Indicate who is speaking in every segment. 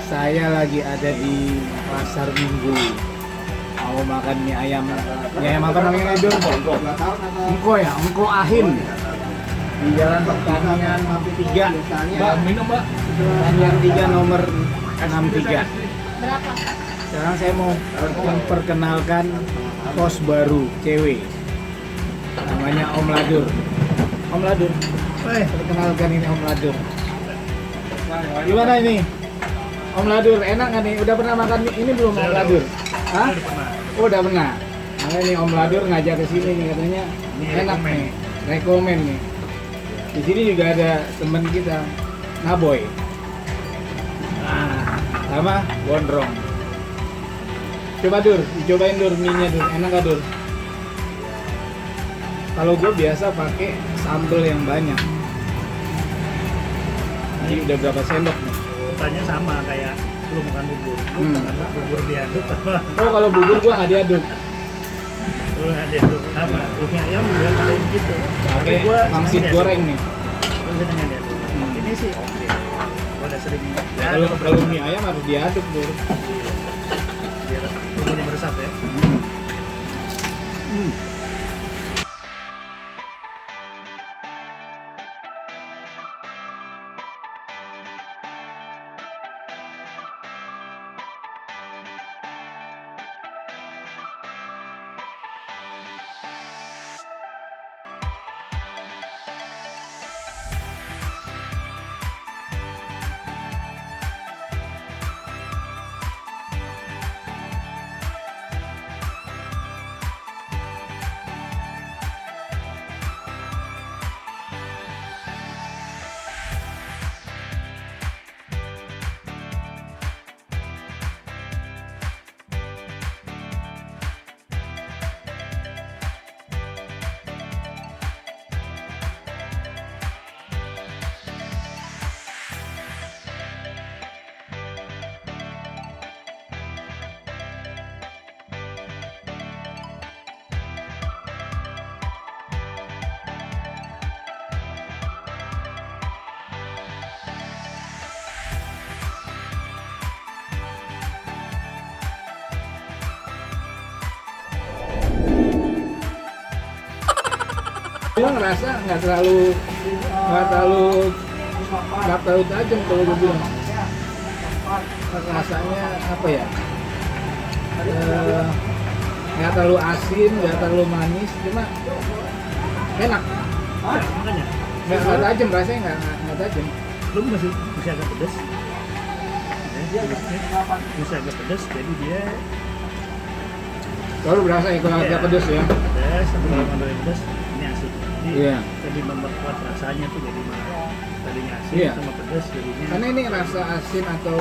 Speaker 1: Saya lagi ada di pasar Minggu. Mau makan mie ayam. Mie ayam apa namanya itu? Engko ya, engko ahin. Di Jalan Pertanian 3. Mbak, minum Mbak. Pertanian 3 nomor 63.
Speaker 2: Berapa?
Speaker 1: Sekarang saya mau memperkenalkan kos baru cewek. Namanya Om Ladur. Om Ladur. Perkenalkan ini Om Ladur. Gimana ini? Om Ladur, enak nggak nih? Udah pernah makan ini belum Om Ladur? Hah? Oh, udah pernah. Makanya nih Om Ladur ngajak ke sini nih katanya enak nih, rekomen nih. Di sini juga ada teman kita, Naboy. Nah, sama Gondrong. Coba Dur, dicobain Dur mie-nya Dur, enak gak Dur? Kalau gue biasa pakai sambal yang banyak. Ini udah berapa sendok nih?
Speaker 3: Tanya sama kayak lu makan bubur. Bubur diaduk apa?
Speaker 1: Oh, kalau bubur gua nggak diaduk.
Speaker 3: Lu nggak diaduk sama. Mie ayam juga kayak gitu.
Speaker 1: Pakai pangsit goreng nih.
Speaker 3: Lu dengan diaduk. Ini sih oke. Gua udah sering.
Speaker 1: Kalau mie ayam harus diaduk Dur.
Speaker 3: Biar bumbunya meresap ya.
Speaker 1: Gua ngerasa nggak terlalu tajam kalau gue bilang. Rasanya apa ya? Nggak terlalu asin, nggak terlalu manis, cuma enak.
Speaker 3: Makanya.
Speaker 1: Nggak tajam rasanya, nggak tajam.
Speaker 3: Lu masih agak pedas. Bisa agak pedas, jadi dia
Speaker 1: Lalu berasa ya kalau agak pedes ya.
Speaker 3: pedas, tapi kalau nggak pedas ini asin. Jadi
Speaker 1: Iya.
Speaker 3: lebih memperkuat rasanya tuh jadi malah tadinya asin
Speaker 1: Iya.
Speaker 3: sama pedas jadinya.
Speaker 1: Karena ini rasa asin atau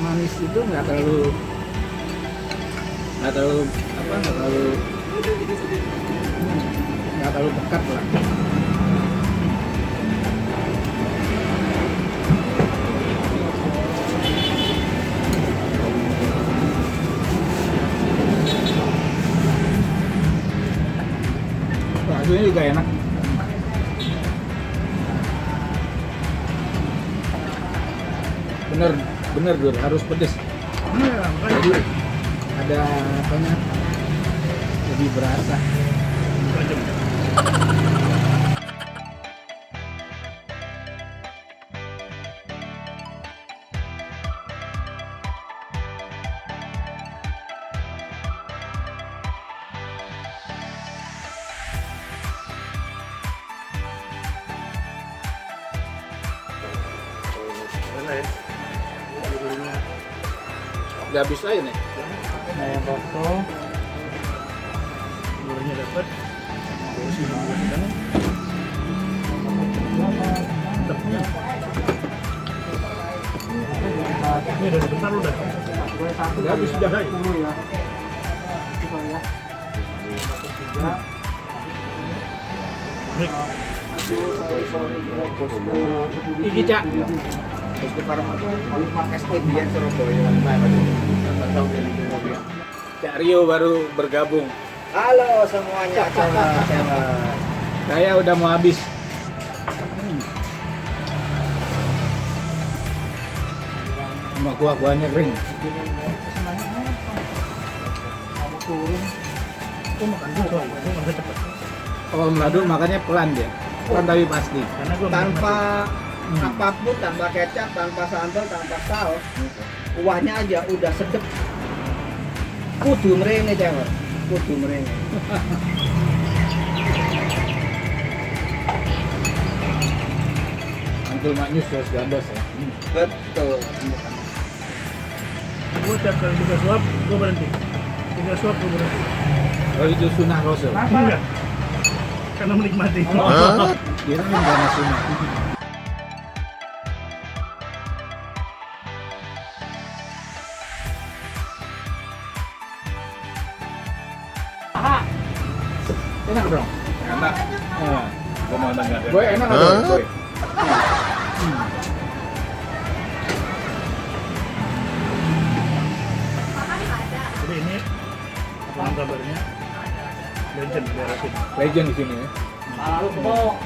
Speaker 1: manis itu nggak terlalu pekat lah. Rasanya juga enak. Bener Dur, harus pedes. Jadi ada apanya lebih berasa. Udah habis aja nih.
Speaker 3: Nah yang kosong telurnya dapat porsi makan mantapnya ini udah sebentar udah
Speaker 1: Habis sudah. Iki Cak. Cak Rio baru bergabung.
Speaker 4: Halo semuanya, channel.
Speaker 1: Saya udah mau habis. Sama kuah-kuahnya kering.
Speaker 3: Aku makan dulu soalnya, aku nggak bisa cepet.
Speaker 1: Kalau om Ladur makannya pelan dia. Pelan tapi pasti.
Speaker 3: Karena gue
Speaker 4: Tanpa apapun, tanpa kecap, tanpa sambal, tanpa saus, kuahnya aja udah sedep. Kudu merene cewek, kudu merene.
Speaker 1: Mantul maknyus saus gandos ya.
Speaker 4: Betul.
Speaker 3: gue tiap kali 3 suap, gue berhenti. 3 suap gue berhenti.
Speaker 1: Oh itu sunah rasul.
Speaker 3: Enggak. Karena menikmati.
Speaker 1: Dia kan gak sunah. Enak dong.
Speaker 2: Enak.
Speaker 1: Nah,
Speaker 2: Gua mau nanya deh.
Speaker 1: boy enak nggak boy?
Speaker 3: Jadi ini apa kabarnya? Legend beresin.
Speaker 1: Legend di sini ya.
Speaker 4: Lalu kok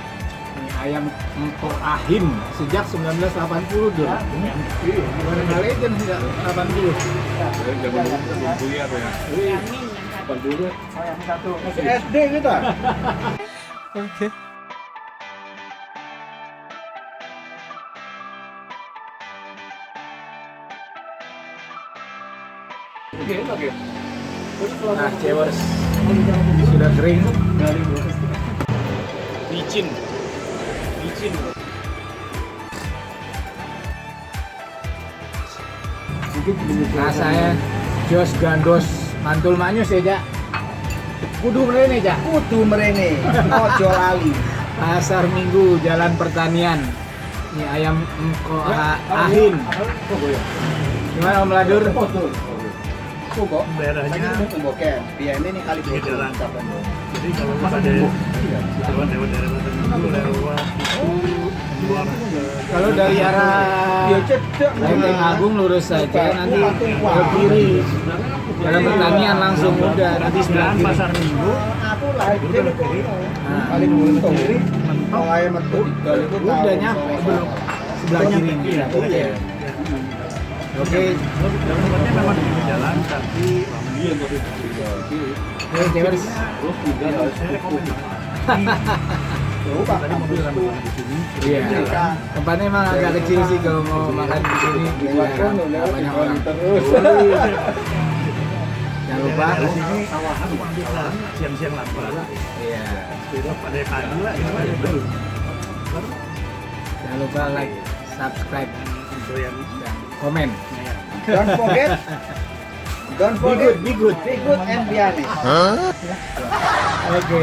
Speaker 1: Ini ayam empok ahim sejak 1980 dulu. Iya, gimana nggak legend sejak 80?
Speaker 2: Dari zaman dulu kita belum kuliah tuh ya.
Speaker 1: Iya, 80.
Speaker 4: masih SD kita.
Speaker 1: Nah, cewers sudah kering. Licin. Licin. Nah, saya Jos Gandos Mantul Manyus ya, Jak. Kudu mrene, Jak.
Speaker 4: Kudu merene, ojo lali.
Speaker 1: Pasar Minggu, Jalan Pertanian. Ini ayam engko ahin. Gimana Om Ladur?
Speaker 4: Kok
Speaker 3: Daerahnya
Speaker 4: Boken, biar ini nih kali
Speaker 3: di jalan.
Speaker 4: Kapan dong?
Speaker 3: Jadi kalau ada lewat daerah dulu lewat luar
Speaker 1: Kalau dari arah
Speaker 4: Ya cedek.
Speaker 1: Lenteng Agung lurus saja, nanti ke kiri. Jalan Pertanian langsung udah, nanti sebelah
Speaker 3: jalan
Speaker 1: kiri.
Speaker 3: pasar Minggu.
Speaker 4: Aku lahir
Speaker 3: Itu
Speaker 4: di
Speaker 3: belok kiri.
Speaker 1: Nah,
Speaker 4: paling untung. Kalau ayam metu tinggal itu
Speaker 1: udah nyampe belum? Sebelah kiri ini.
Speaker 3: Iya,
Speaker 1: Oke.
Speaker 3: iya.
Speaker 1: Oke,
Speaker 3: Tempatnya memang di pinggir jalan, tapi
Speaker 1: oke, cewers.
Speaker 3: saya rekomend. Tadi mobil ramai banget di sini.
Speaker 1: Iya. Tempatnya emang agak kecil sih kalau mau makan di sini.
Speaker 4: lewat
Speaker 1: Iya,
Speaker 4: kono,
Speaker 1: nggak
Speaker 4: lewat
Speaker 1: banyak
Speaker 4: kono
Speaker 1: orang.
Speaker 4: terus.
Speaker 1: Jangan lupa.
Speaker 3: Di sini aku bisa siang-siang lapar.
Speaker 1: Iya.
Speaker 3: Pada pagi lah, itu aja belum.
Speaker 1: Jangan lupa like, subscribe,
Speaker 3: Untuk yang
Speaker 1: dan komen.
Speaker 4: Don't forget. Don't
Speaker 1: Be
Speaker 4: forget.
Speaker 1: good, be good.
Speaker 4: Be good and be honest.
Speaker 1: Oke.